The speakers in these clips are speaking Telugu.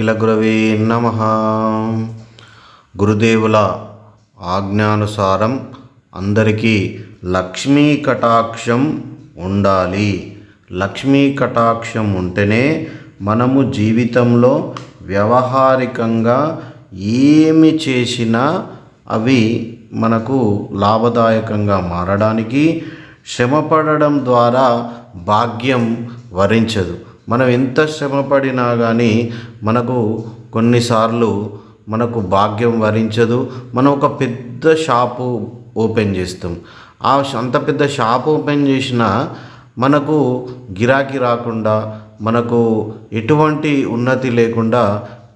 నిఖిల గురవే నమః. గురుదేవుల ఆజ్ఞానుసారం అందరికీ లక్ష్మీ కటాక్షం ఉండాలి. లక్ష్మీ కటాక్షం ఉంటేనే మనము జీవితంలో వ్యవహారికంగా ఏమి చేసినా అవి మనకు లాభదాయకంగా మారడానికి, శ్రమపడడం ద్వారా భాగ్యం వరించదు. మనం ఎంత శ్రమపడినా కానీ మనకు కొన్నిసార్లు మనకు భాగ్యం వరించదు. మనం ఒక పెద్ద షాపు ఓపెన్ చేస్తాం. అంత పెద్ద షాపు ఓపెన్ చేసినా మనకు గిరాకీ రాకుండా, మనకు ఎటువంటి ఉన్నతి లేకుండా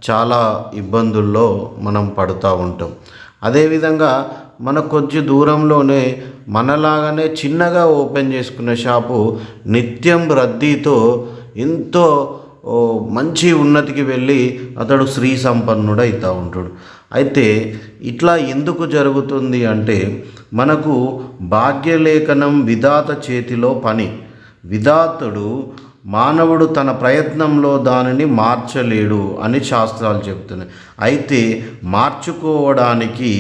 చాలా ఇబ్బందుల్లో మనం పడుతూ ఉంటాం. అదేవిధంగా మన కొంచెం దూరంలోనే మనలాగానే చిన్నగా ఓపెన్ చేసుకున్న షాపు నిత్యం రద్దీతో ఎంతో మంచి ఉన్నతికి వెళ్ళి అతడు శ్రీ సంపన్నుడు అవుతూ ఉంటాడు. అయితే ఇట్లా ఎందుకు జరుగుతుంది అంటే, మనకు భాగ్యలేఖనం విధాత చేతిలో పని. విధాతుడు మానవుడు తన ప్రయత్నంలో దానిని మార్చలేడు అని శాస్త్రాలు చెప్తున్నాయి. అయితే మార్చుకోవడానికి,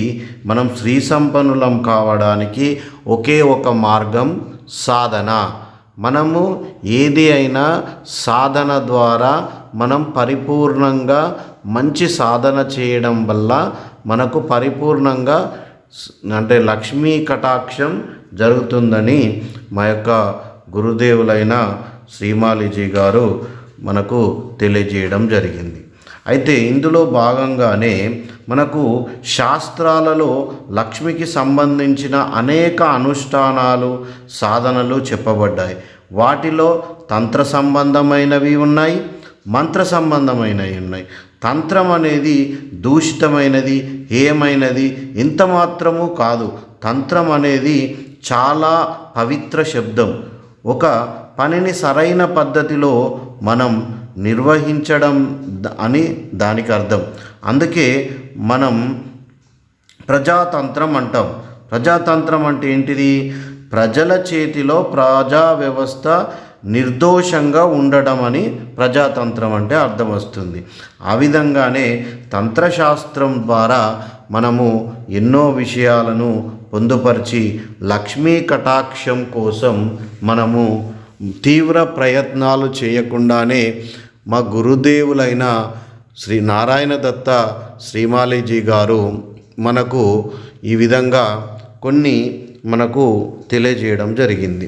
మనం శ్రీ సంపన్నులం కావడానికి ఒకే ఒక మార్గం సాధన. మనము ఏది అయినా సాధన ద్వారా మనం పరిపూర్ణంగా మంచి సాధన చేయడం వల్ల మనకు పరిపూర్ణంగా అంటే లక్ష్మీ కటాక్షం జరుగుతుందని మా యొక్క గురుదేవులైన శ్రీమాలీజీ గారు మనకు తెలియజేయడం జరిగింది. అయితే ఇందులో భాగంగానే మనకు శాస్త్రాలలో లక్ష్మికి సంబంధించిన అనేక అనుష్ఠానాలు, సాధనలు చెప్పబడ్డాయి. వాటిలో తంత్ర సంబంధమైనవి ఉన్నాయి, మంత్ర సంబంధమైనవి ఉన్నాయి. తంత్రం అనేది దూషితమైనది, హేయమైనది ఎంత మాత్రము కాదు. తంత్రం అనేది చాలా పవిత్ర శబ్దం. ఒక పనిని సరైన పద్ధతిలో మనం నిర్వహించడం అని దానికి అర్థం. అందుకే మనం ప్రజాతంత్రం అంటాం. ప్రజాతంత్రం అంటే ఏంటిది? ప్రజల చేతిలో ప్రజా వ్యవస్థ నిర్దోషంగా ఉండడం అని ప్రజాతంత్రం అంటే అర్థం వస్తుంది. ఆ విధంగానే తంత్రశాస్త్రం ద్వారా మనము ఎన్నో విషయాలను పొందుపరిచి లక్ష్మీ కటాక్షం కోసం మనము తీవ్ర ప్రయత్నాలు చేయకుండానే మా గురుదేవులైన శ్రీ నారాయణ దత్త శ్రీమాలీజీ గారు మనకు ఈ విధంగా కొన్ని మనకు తెలియజేయడం జరిగింది.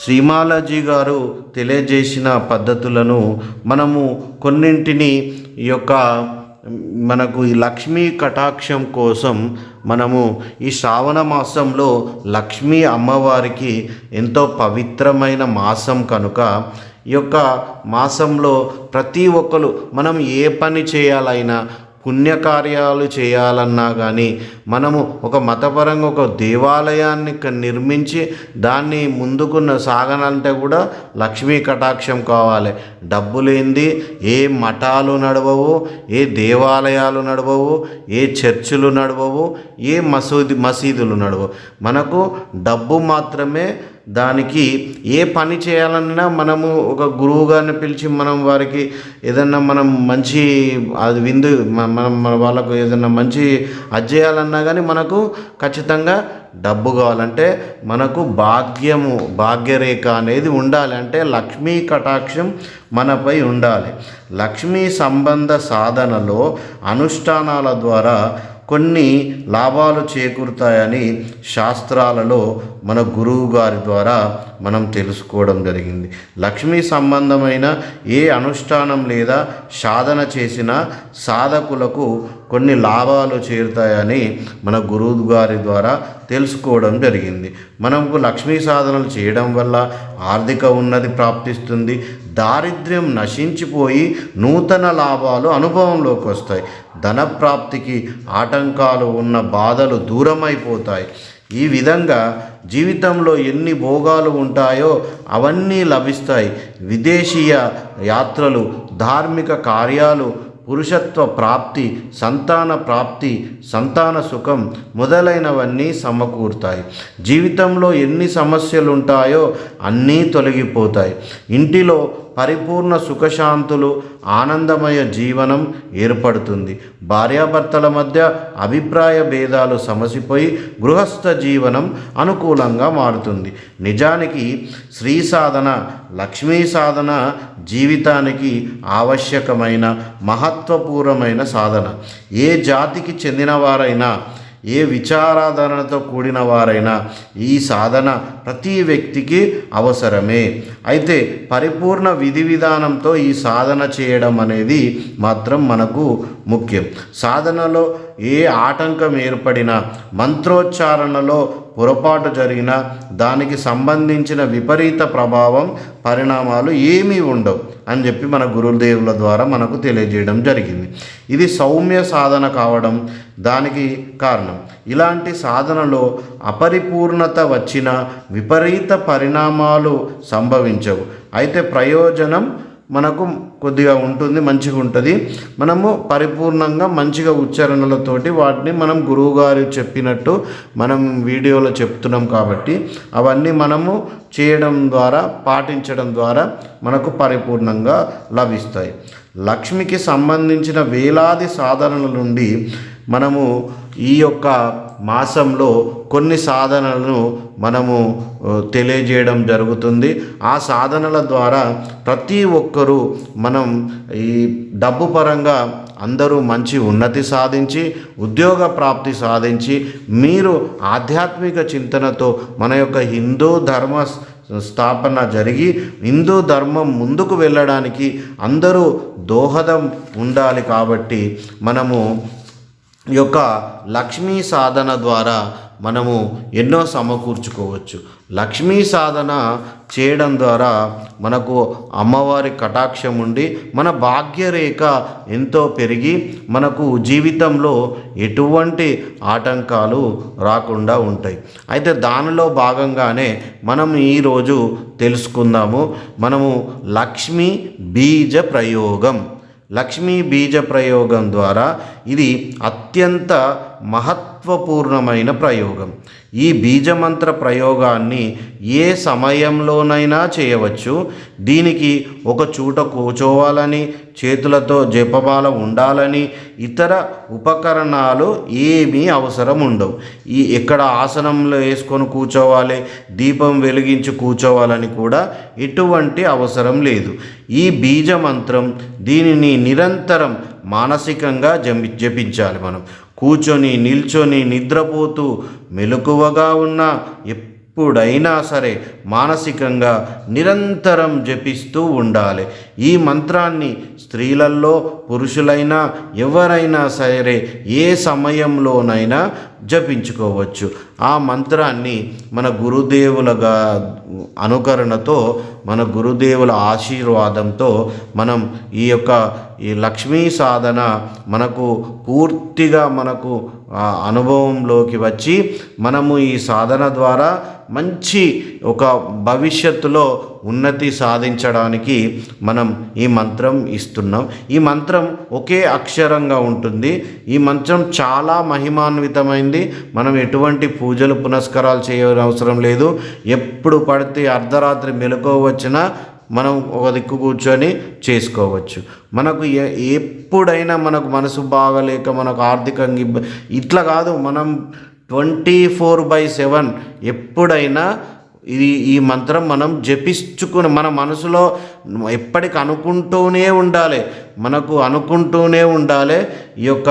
శ్రీమాలీజీ గారు తెలియజేసిన పద్ధతులను మనము కొన్నింటిని ఈ యొక్క మనకు ఈ లక్ష్మీ కటాక్షం కోసం మనము ఈ శ్రావణ మాసంలో లక్ష్మీ అమ్మవారికి ఎంతో పవిత్రమైన మాసం కనుక ఈ యొక్క మాసంలో ప్రతి ఒక్కరు మనం ఏ పని చేయాలైనా, పుణ్యకార్యాలు చేయాలన్నా కానీ మనము ఒక మతపరంగా ఒక దేవాలయాన్ని నిర్మించి దాన్ని ముందుకు సాగనంటే కూడా లక్ష్మీ కటాక్షం కావాలి. డబ్బు లేనిది ఏ మఠాలు నడవవు, ఏ దేవాలయాలు నడవవు, ఏ చర్చిలు నడవవు, ఏ మసీదులు నడవవు. మనకు డబ్బు మాత్రమే. దానికి ఏ పని చేయాలన్నా మనము ఒక గురువు గారిని పిలిచి మనం వారికి ఏదన్నా మనం మంచి అది విందు మన వాళ్ళకు ఏదన్నా మంచి అది చేయాలన్నా కానీ మనకు ఖచ్చితంగా డబ్బు కావాలంటే మనకు భాగ్యరేఖ అనేది ఉండాలి. అంటే లక్ష్మీ కటాక్షం మనపై ఉండాలి. లక్ష్మీ సంబంధ సాధనలో అనుష్ఠానాల ద్వారా కొన్ని లాభాలు చేకూరుతాయని శాస్త్రాలలో మన గురువు గారి ద్వారా మనం తెలుసుకోవడం జరిగింది. లక్ష్మీ సంబంధమైన ఏ అనుష్ఠానం లేదా సాధన చేసిన సాధకులకు కొన్ని లాభాలు చేరుతాయని మన గురువు గారి ద్వారా తెలుసుకోవడం జరిగింది. మనకు లక్ష్మీ సాధనలు చేయడం వల్ల ఆర్థిక ఉన్నతి ప్రాప్తిస్తుంది. దారిద్ర్యం నశించిపోయి నూతన లాభాలు అనుభవంలోకి వస్తాయి. ధనప్రాప్తికి ఆటంకాలు ఉన్న బాధలు దూరమైపోతాయి. ఈ విధంగా జీవితంలో ఎన్ని భోగాలు ఉంటాయో అవన్నీ లభిస్తాయి. విదేశీయ యాత్రలు, ధార్మిక కార్యాలు, పురుషత్వ ప్రాప్తి, సంతాన ప్రాప్తి, సంతాన సుఖం మొదలైనవన్నీ సమకూరుతాయి. జీవితంలో ఎన్ని సమస్యలు ఉంటాయో అన్నీ తొలగిపోతాయి. ఇంటిలో పరిపూర్ణ సుఖశాంతులు ఆనందమయ జీవనం ఏర్పడుతుంది. భార్యాభర్తల మధ్య అభిప్రాయ భేదాలు సమసిపోయి గృహస్థ జీవనం అనుకూలంగా మారుతుంది. నిజానికి శ్రీ సాధన, లక్ష్మీ సాధన జీవితానికి ఆవశ్యకమైన మహత్వపూర్ణమైన సాధన. ఏ జాతికి చెందినవారైనా, ఏ విచారాధనతో కూడిన వారైనా ఈ సాధన ప్రతి వ్యక్తికి అవసరమే. అయితే పరిపూర్ణ విధి విధానంతో ఈ సాధన చేయడం అనేది మాత్రం మనకు ముఖ్యం. సాధనలో ఏ ఆటంకం ఏర్పడినా, మంత్రోచ్చారణలో పొరపాటు జరిగినా దానికి సంబంధించిన విపరీత ప్రభావం, పరిణామాలు ఏమీ ఉండవు అని చెప్పి మన గురుదేవుల ద్వారా మనకు తెలియజేయడం జరిగింది. ఇది సౌమ్య సాధన కావడం దానికి కారణం. ఇలాంటి సాధనలో అపరిపూర్ణత వచ్చిన విపరీత పరిణామాలు సంభవించవు. అయితే ప్రయోజనం మనకు కొద్దిగా ఉంటుంది, మంచిగా ఉంటుంది. మనము పరిపూర్ణంగా మంచిగా ఉచ్చారణలతోటి వాటిని మనం గురువుగారు చెప్పినట్టు మనం వీడియోలో చెప్తున్నాం కాబట్టి అవన్నీ మనము చేయడం ద్వారా, పాటించడం ద్వారా మనకు పరిపూర్ణంగా లభిస్తాయి. లక్ష్మికి సంబంధించిన వేలాది సాధనల నుండి మనము ఈ యొక్క మాసంలో కొన్ని సాధనలను మనము తెలియజేయడం జరుగుతుంది. ఆ సాధనల ద్వారా ప్రతి ఒక్కరూ మనం ఈ డబ్బు పరంగా అందరూ మంచి ఉన్నతి సాధించి, ఉద్యోగ ప్రాప్తి సాధించి, మీరు ఆధ్యాత్మిక చింతనతో మన యొక్క హిందూ ధర్మ స్థాపన జరిగి హిందూ ధర్మం ముందుకు వెళ్ళడానికి అందరూ దోహదం ఉండాలి. కాబట్టి మనము ఈ యొక్క లక్ష్మీ సాధన ద్వారా మనము ఎన్నో సమకూర్చుకోవచ్చు. లక్ష్మీ సాధన చేయడం ద్వారా మనకు అమ్మవారి కటాక్షం ఉండి మన భాగ్యరేఖ ఎంతో పెరిగి మనకు జీవితంలో ఎటువంటి ఆటంకాలు రాకుండా ఉంటాయి. అయితే దానిలో భాగంగానే మనం ఈరోజు తెలుసుకుందాము. మనము లక్ష్మీ బీజ ప్రయోగం. లక్ష్మీ బీజ ప్రయోగం ద్వారా ఇది అత్యంత మహత్వపూర్ణమైన ప్రయోగం. ఈ బీజమంత్ర ప్రయోగాన్ని ఏ సమయంలోనైనా చేయవచ్చు. దీనికి ఒక చోట కూర్చోవాలని, చేతులతో జపమాల ఉండాలని, ఇతర ఉపకరణాలు ఏమీ అవసరం ఉండవు. ఎక్కడ ఆసనంలో వేసుకొని కూర్చోవాలి, దీపం వెలిగించి కూర్చోవాలని కూడా ఎటువంటి అవసరం లేదు. ఈ బీజమంత్రం దీనిని నిరంతరం మానసికంగా జపించాలి. మనం కూర్చొని, నిల్చొని, నిద్రపోతూ, మెలకువగా ఉన్న ఎప్పుడైనా సరే మానసికంగా నిరంతరం జపిస్తూ ఉండాలి. ఈ మంత్రాన్ని స్త్రీలలో, పురుషులైనా ఎవరైనా సరే ఏ సమయంలోనైనా జపించుకోవచ్చు. ఆ మంత్రాన్ని మన గురుదేవులగా అనుకరణతో, మన గురుదేవుల ఆశీర్వాదంతో మనం ఈ లక్ష్మీ సాధన మనకు పూర్తిగా మనకు అనుభవంలోకి వచ్చి మనము ఈ సాధన ద్వారా మంచి ఒక భవిష్యత్తులో ఉన్నతి సాధించడానికి మనం ఈ మంత్రం ఇస్తున్నాం. ఈ మంత్రం ఒకే అక్షరంగా ఉంటుంది. ఈ మంత్రం చాలా మహిమాన్వితమైంది. మనం ఎటువంటి పూజలు పునస్కారాలు చేయవలసిన అవసరం లేదు. ఎప్పుడు పడితే అర్ధరాత్రి మెలకువ వచ్చినా మనం ఒక దిక్కు కూర్చొని చేసుకోవచ్చు. మనకు ఎప్పుడైనా మనకు మనసు బాగలేక, మనకు ఆర్థికంగా ఇట్లా కాదు, మనం 24/7 ఎప్పుడైనా ఈ మంత్రం మనం జపించుకుని మన మనసులో ఎప్పటికి అనుకుంటూనే ఉండాలి. ఈ యొక్క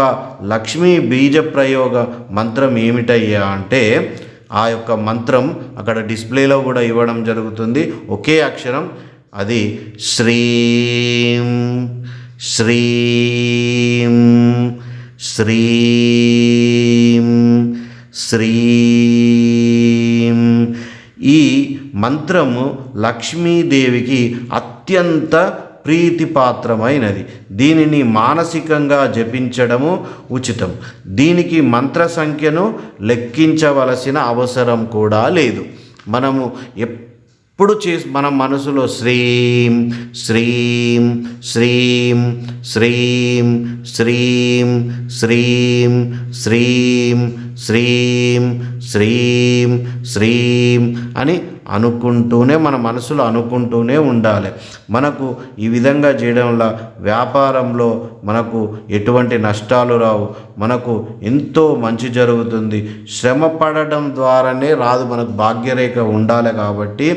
లక్ష్మీ బీజ ప్రయోగ మంత్రం ఏమిటయ్యా అంటే, ఆ యొక్క మంత్రం అక్కడ డిస్ప్లేలో కూడా ఇవ్వడం జరుగుతుంది. ఒకే అక్షరం, అది శ్రీం శ్రీం శ్రీం శ్రీం. ఈ మంత్రము లక్ష్మీదేవికి అత్యంత ప్రీతిపాత్రమైనది. దీనిని మానసికంగా జపించడము ఉచితం. దీనికి మంత్ర సంఖ్యను లెక్కించవలసిన అవసరం కూడా లేదు. మనము ఎప్పుడు మన మనసులో శ్రీం శ్రీం శ్రీం శ్రీం శ్రీం శ్రీం శ్రీం శ్రీం శ్రీం శ్రీం అని మన మనసులో అనుకుంటూనే ఉండాలి. మనకు ఈ విధంగా చేయడం వల్ల వ్యాపారంలో మనకు ఎటువంటి నష్టాలు రావు, మనకు ఎంతో మంచి జరుగుతుంది. శ్రమ పడడం ద్వారానే రాదు, మనకు భాగ్యరేఖ ఉండాలి. కాబట్టి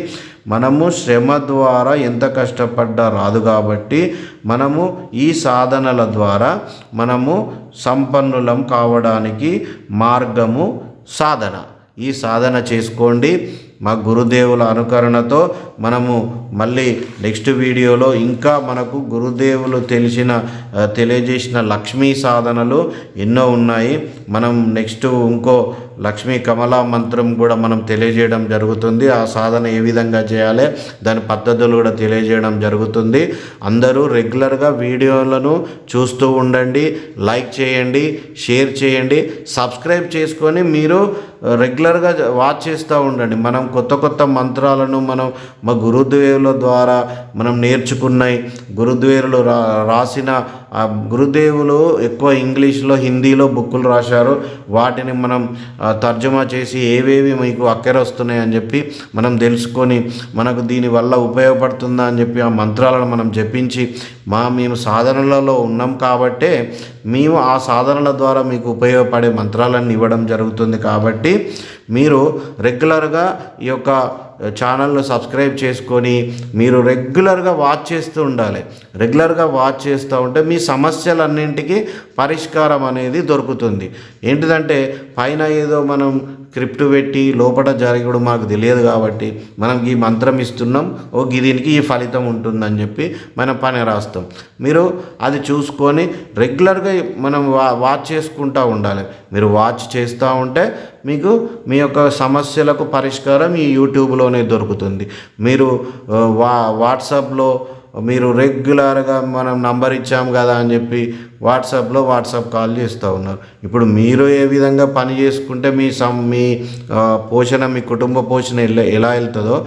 మనము శ్రమ ద్వారా ఎంత కష్టపడ్డా రాదు. కాబట్టి మనము ఈ సాధనల ద్వారా మనము సంపన్నులం కావడానికి మార్గము సాధన. ఈ సాధన చేసుకోండి. మా గురుదేవుల అనుకరణతో మనము మళ్ళీ నెక్స్ట్ వీడియోలో ఇంకా మనకు గురుదేవులు తెలియజేసిన లక్ష్మీ సాధనలు ఎన్నో ఉన్నాయి. మనం నెక్స్ట్ ఇంకో లక్ష్మీ కమలా మంత్రం కూడా మనం తెలియజేయడం జరుగుతుంది. ఆ సాధన ఏ విధంగా చేయాలి దాని పద్ధతులు కూడా తెలియజేయడం జరుగుతుంది. అందరూ రెగ్యులర్గా వీడియోలను చూస్తూ ఉండండి, లైక్ చేయండి, షేర్ చేయండి, సబ్స్క్రైబ్ చేసుకొని మీరు రెగ్యులర్గా వాచ్ చేస్తూ ఉండండి. మనం కొత్త మంత్రాలను మనం మా గురుదేవుల ద్వారా మనం నేర్చుకున్నాయి. గురుదేవులు రాసిన గురుదేవులు ఎక్కువ ఇంగ్లీష్లో హిందీలో బుక్కులు రాశారు. వాటిని మనం తర్జుమా చేసి ఏవేవి మీకు అక్కర వస్తున్నాయి అని చెప్పి మనం తెలుసుకొని మనకు దీనివల్ల ఉపయోగపడుతుందా అని చెప్పి ఆ మంత్రాలను మనం జపించి మేము సాధనలలో ఉన్నాం కాబట్టే మేము ఆ సాధనల ద్వారా మీకు ఉపయోగపడే మంత్రాలను ఇవ్వడం జరుగుతుంది. కాబట్టి మీరు రెగ్యులర్గా ఈ యొక్క ఛానల్ను సబ్స్క్రైబ్ చేసుకొని మీరు రెగ్యులర్గా వాచ్ చేస్తూ ఉండాలి. రెగ్యులర్గా వాచ్ చేస్తూ ఉంటే మీ సమస్యలన్నింటికి పరిష్కారం అనేది దొరుకుతుంది. ఏంటిదంటే పైన ఏదో మనం స్క్రిప్ట్ పెట్టి లోపల జరగడం మాకు తెలియదు కాబట్టి మనం ఈ మంత్రం ఇస్తున్నాం, దీనికి ఈ ఫలితం ఉంటుందని చెప్పి మనం పని రాస్తాం. మీరు అది చూసుకొని రెగ్యులర్గా మనం వాచ్ చేసుకుంటూ ఉండాలి. మీరు వాచ్ చేస్తూ ఉంటే మీకు మీ యొక్క సమస్యలకు పరిష్కారం ఈ యూట్యూబ్లోనే దొరుకుతుంది. మీరు వాట్సాప్లో మీరు రెగ్యులర్గా మనం నంబర్ ఇచ్చాం కదా అని చెప్పి వాట్సాప్ కాల్ చేస్తూ ఉన్నారు. ఇప్పుడు మీరు ఏ విధంగా పని చేసుకుంటే మీ పోషణ, మీ కుటుంబ పోషణ ఎలా వెళ్తుందో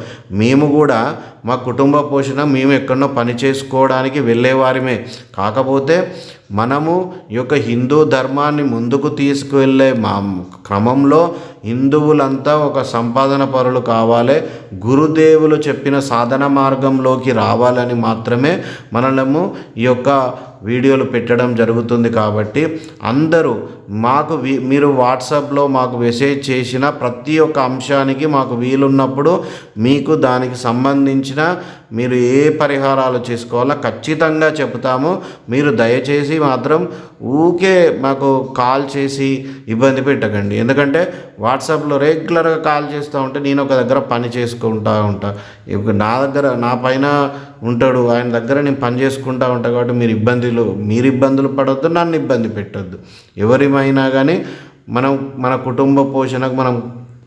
మేము కూడా మా కుటుంబ పోషణ మేము ఎక్కడో పని చేసుకోవడానికి వెళ్ళేవారిమే. కాకపోతే మనము ఈ యొక్క హిందూ ధర్మాన్ని ముందుకు తీసుకువెళ్ళే క్రమంలో హిందువులంతా ఒక సంపాదన పరులు కావాలి, గురుదేవులు చెప్పిన సాధన మార్గంలోకి రావాలని మాత్రమే మనము ఈ యొక్క వీడియోలు పెట్టడం జరుగుతుంది. కాబట్టి అందరూ మీరు వాట్సాప్లో మాకు మెసేజ్ చేసిన ప్రతి ఒక్క అంశానికి మాకు వీలున్నప్పుడు మీకు దానికి సంబంధించిన మీరు ఏ పరిహారాలు చేసుకోవాలో ఖచ్చితంగా చెబుతాము. మీరు దయచేసి మాత్రం ఊకే మాకు కాల్ చేసి ఇబ్బంది పెట్టకండి. ఎందుకంటే వాట్సాప్లో రెగ్యులర్గా కాల్ చేస్తూ ఉంటే నేను ఒక దగ్గర పని చేసుకుంటూ ఉంటా, నా పైన ఉంటాడు, ఆయన దగ్గర నేను పని చేసుకుంటూ ఉంటాను. కాబట్టి మీరు ఇబ్బందులు పడవద్దు, నన్ను ఇబ్బంది పెట్టద్దు. ఎవరిమైనా కానీ మన కుటుంబ పోషణకు మనం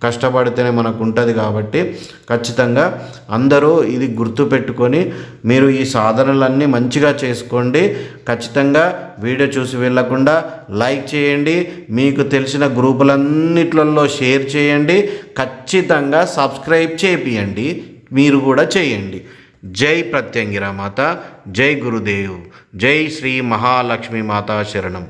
కష్టపడితేనే మనకు ఉంటుంది. కాబట్టి ఖచ్చితంగా అందరూ ఇది గుర్తుపెట్టుకొని మీరు ఈ సాధనలన్నీ మంచిగా చేసుకోండి. ఖచ్చితంగా వీడియో చూసి వెళ్ళకుండా లైక్ చేయండి, మీకు తెలిసిన గ్రూపులన్నిట్లలో షేర్ చేయండి, ఖచ్చితంగా సబ్స్క్రైబ్ చేయండి, మీరు కూడా చేయండి. జై ప్రత్యంగిరా మాత, జై గురుదేవ్, జై శ్రీ మహాలక్ష్మీ మాతా శరణం.